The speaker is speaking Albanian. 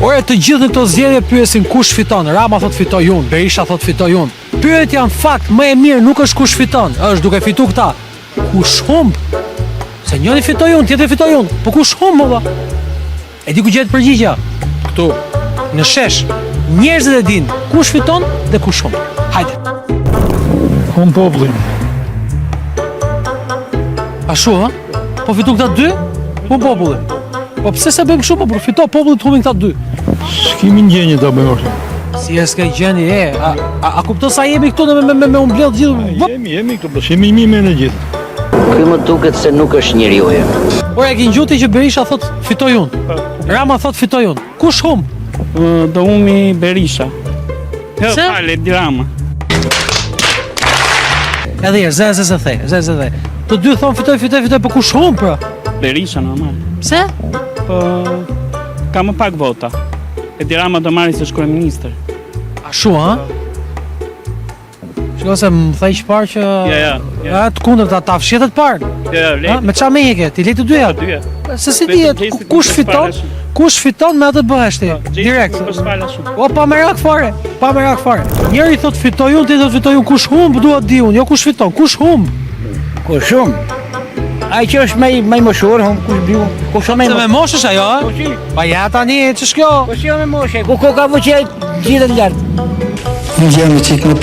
Ore, të gjithë në këto zgjedhje pyesin kush fiton. Rama thot fitoj unë, Berisha thot fitoj unë. Pyetja në fakt më e mirë nuk është kush fiton, është duke fitu këta. Kush humb? Se njëri fitoj unë, tjetri fitoj unë. Po kush humb, valla? E di ku gjetë përgjigja? Këtu, në shesh. Njerëzit e dinë kush fiton dhe kush humb. Hajde. Humb popullin. Ashtu, ha? Po fitu këta dy? Humb popullin. Po pse se bëjmë kështu, po për fito popullit të humbin këta dy? S'kemi gjendje ta bëjmë ashtu. Si e s'ke gjeni, a kupton sa jemi këtu me umbledh gjithë? Jemi këtu, po jemi me në gjithë. Ky më duket se nuk është njeriu e. Ora, e ke ngjuti që Berisha thot fitoj unë. Rama thot fitoj unë. Kush humb? Do humi Berisha. Pse? Fale, di Rama. Edhe herë, zeze the. Të dy thon fitoj, po kush humb pra? Berisha normal. Pse? Po ka më pak vota. Edi Rama do marri se kryeministër. Ashtu, ha? Shko se më thaj çfarë që... Ja. Të kundër ta fshetet parë. Ja, le. Me qa me heke? Ti le të dyja? Dyja. Se si dihet, kush fiton me atë bëhesh ti? Direkt. O, pa me rak fare. Njeri thot fitoj unë, ti thot fitoj unë. Kush humb, duhet di unë, jo kush fiton. Kush humb? Kush humb? Ai që është më i moshur, kush di unë. Kush më Se me mosh është ajo, ha? Pa ja tani, ç'është kjo? Kush jo me moshë? Ku ka vëqe gjithë lart. Në gjemi qik në